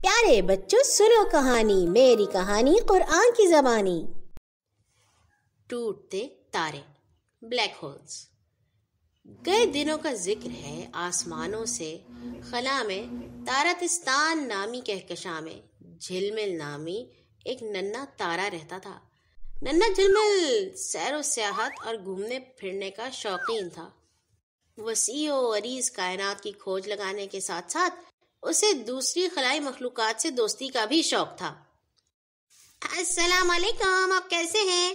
پیارے بچوں سنو کہانی، میری کہانی قرآن کی زبانی۔ ٹوٹتے تارے، بلیک ہولز۔ گئے دنوں کا ذکر ہے، آسمانوں سے خلا میں تارتستان نامی کہکشاں میں جھلمل نامی ایک ننھا تارا رہتا تھا۔ ننھا جھلمل سیر و سیاحت اور گھومنے پھرنے کا شوقین تھا۔ وسیع و عریض کائنات کی کھوج لگانے کے ساتھ ساتھ اسے دوسری خلائی مخلوقات سے دوستی کا بھی شوق تھا۔ السلام علیکم، آپ کیسے ہیں؟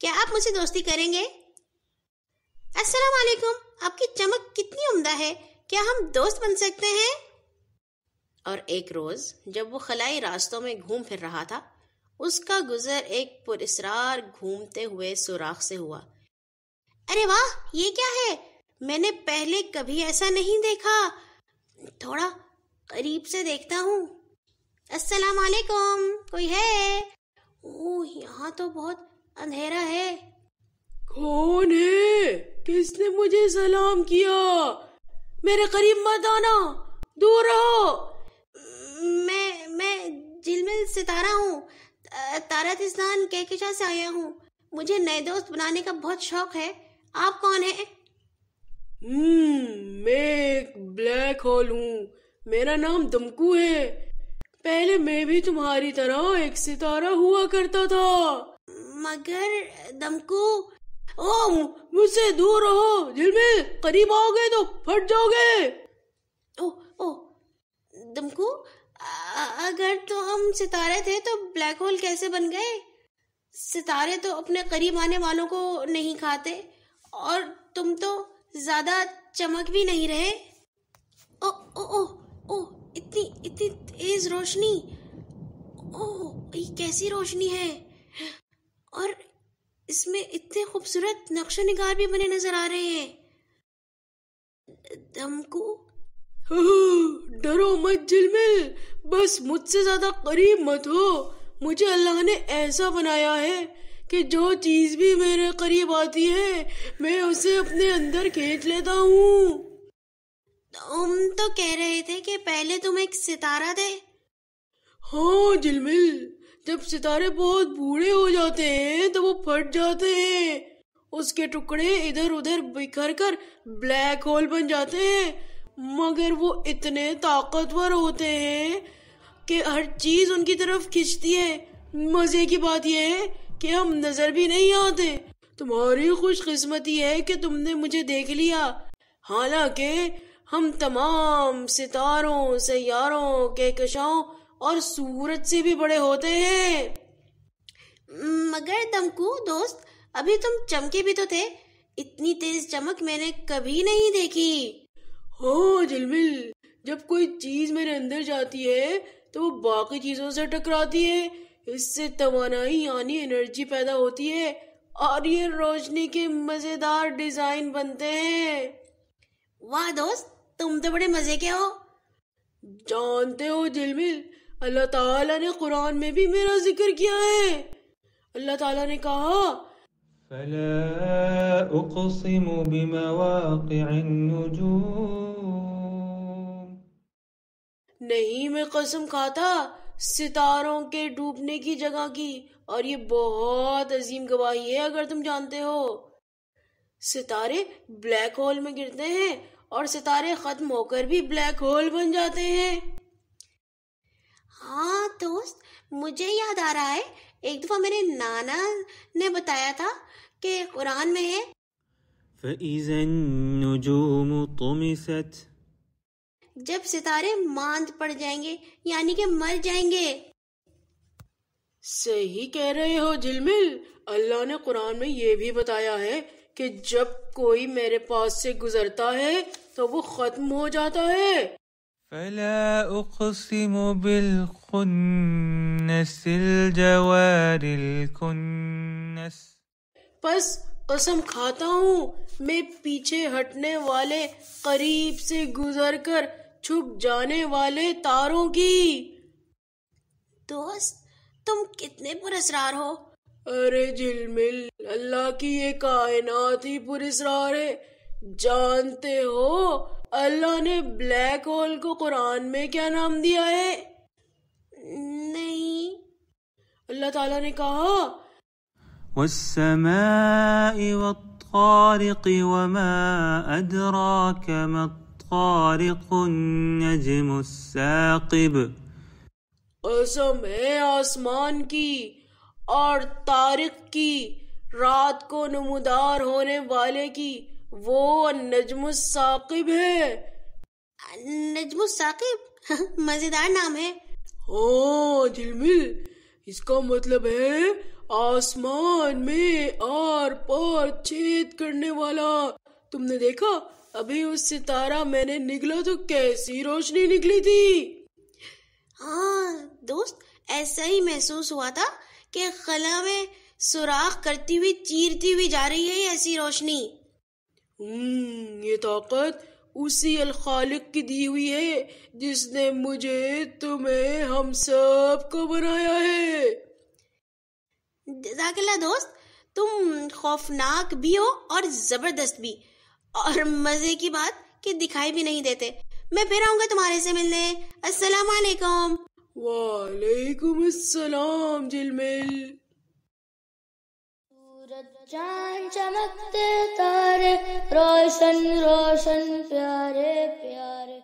کیا آپ مجھ سے دوستی کریں گے؟ السلام علیکم، آپ کی چمک کتنی عمدہ ہے، کیا ہم دوست بن سکتے ہیں؟ اور ایک روز جب وہ خلائی راستوں میں گھوم پھر رہا تھا، اس کا گزر ایک پراسرار گھومتے ہوئے سوراخ سے ہوا۔ ارے واہ، یہ کیا ہے؟ میں نے پہلے کبھی ایسا نہیں دیکھا، تھوڑا قریب سے دیکھتا ہوں۔ السلام علیکم، کوئی ہے؟ اوہ، یہاں تو بہت اندھیرا ہے۔ کون ہے؟ کس نے مجھے سلام کیا؟ میرے قریب مت آنا، دور رہو۔ میں جھلمل ستارہ ہوں، تارتستان کہکشاں سے آیا ہوں۔ مجھے نئے دوست بنانے کا بہت شوق ہے۔ آپ کون ہیں؟ میں ایک بلیک ہول ہوں، میرا نام دمکو ہے۔ پہلے میں بھی تمہاری طرح ایک ستارہ ہوا کرتا تھا۔ مگر دمکو، مجھ سے دور رہو، جھلمل، قریب آؤ گے تو پھٹ جاؤ گے۔ دمکو، اگر تو ہم ستارے تھے تو بلیک ہول کیسے بن گئے؟ ستارے تو اپنے قریب آنے والوں کو نہیں کھاتے، اور تم تو زیادہ چمک بھی نہیں رہے۔ اتنی تیز روشنی، یہ کیسی روشنی ہے؟ اور اس میں اتنے خوبصورت نقش و نگار بھی بنے نظر آ رہے ہیں۔ دمکو، ڈرو مت جھلمل، بس مجھ سے زیادہ قریب مت ہو۔ مجھے اللہ نے ایسا بنایا ہے کہ جو چیز بھی میرے قریب آتی ہے میں اسے اپنے اندر کھینچ لیتا ہوں۔ تم تو کہہ رہے تھے کہ پہلے تم ایک ستارہ تھے۔ ہاں جھلمل، جب ستارے بہت بوڑھے ہو جاتے ہیں تو وہ پھٹ جاتے ہیں، اس کے ٹکڑے ادھر ادھر بکھر کر بلیک ہول بن جاتے ہیں۔ مگر وہ اتنے طاقتور ہوتے ہیں کہ ہر چیز ان کی طرف کھنچتی ہے۔ مزے کی بات یہ ہے کہ ہم نظر بھی نہیں آتے۔ تمہاری خوش قسمتی ہے کہ تم نے مجھے دیکھ لیا، حالانکہ ہم تمام ستاروں، سیاروں، کہکشاؤں اور سورج سے بھی بڑے ہوتے ہیں۔ مگر دمکو دوست، ابھی تم چمکے بھی تو تھے۔ اتنی تیز چمک میں نے کبھی نہیں دیکھی۔ ہاں جھلمل، جب کوئی چیز میرے اندر جاتی ہے تو وہ باقی چیزوں سے ٹکراتی ہے، اس سے توانائی یعنی انرجی پیدا ہوتی ہے اور یہ روشنی کے مزیدار ڈیزائن بنتے ہیں۔ واہ دوست، تم تو بڑے مزے کے ہو۔ جانتے ہو جھلمل، اللہ تعالیٰ نے قرآن میں بھی میرا ذکر کیا ہے۔ اللہ تعالیٰ نے کہا، فَلَا أُقْسِمُ بِمَوَاقِعِ النُّجُومِ، نہیں میں قسم کھاتا ستاروں کے ڈوبنے کی جگہ کی، اور یہ بہت عظیم گواہی ہے اگر تم جانتے ہو۔ ستارے بلیک ہول میں گرتے ہیں اور ستارے ختم ہو کر بھی بلیک ہول بن جاتے ہیں۔ ہاں دوست، مجھے یاد آ رہا ہے، ایک دفعہ میرے نانا نے بتایا تھا کہ قرآن میں ہے، فَإِذَا النُّجُومُ طُمِسَتْ، جب ستارے ماند پڑ جائیں گے یعنی کہ مر جائیں گے۔ صحیح کہہ رہے ہو جھلمل، اللہ نے قرآن میں یہ بھی بتایا ہے کہ جب کوئی میرے پاس سے گزرتا ہے تو وہ ختم ہو جاتا ہے۔ فَلَا أُقْسِمُ بِالْخُنَّسِ الْجَوَارِ الْكُنَّسِ، پس قسم کھاتا ہوں میں پیچھے ہٹنے والے، قریب سے گزر کر چھپ جانے والے تاروں کی۔ دوست، تم کتنے پراسرار ہو۔ ارے جھلمل، اللہ کی یہ کائنات ہی پراسرار ہے۔ جانتے ہو اللہ نے بلیک ہول کو قرآن میں کیا نام دیا ہے؟ اللہ تعالیٰ نے کہا والسماء والطارق وما أدراك ما الطارق النجم الثاقب. قسم ہے آسمان کی اور طارق کی، رات کو نمودار ہونے والے کی، وہ النجم الثاقب ہے۔ نجم الثاقب مزیدار نام ہے۔ ہاں جلمل، اس کا مطلب ہے آسمان میں آر پار چھید کرنے والا۔ تم نے دیکھا ابھی اس ستارہ میں نے نگلا تو کیسی روشنی نکلی تھی۔ ہاں دوست، ایسا ہی محسوس ہوا تھا کہ خلا میں سوراخ کرتی ہوئی چیرتی ہوئی جا رہی ہے ایسی روشنی۔ یہ طاقت اسی الخالق کی دی ہوئی ہے جس نے مجھے، تمہیں، ہم سب کو بنایا ہے۔ جزاک اللہ دوست، تم خوفناک بھی ہو اور زبردست بھی، اور مزے کی بات کہ دکھائی بھی نہیں دیتے۔ میں پھر آؤں گا تمہارے سے ملنے۔ السلام علیکم۔ وعلیکم السلام جلمل۔ سورج چاند چمکتے تارے، روشن روشن پیارے پیارے،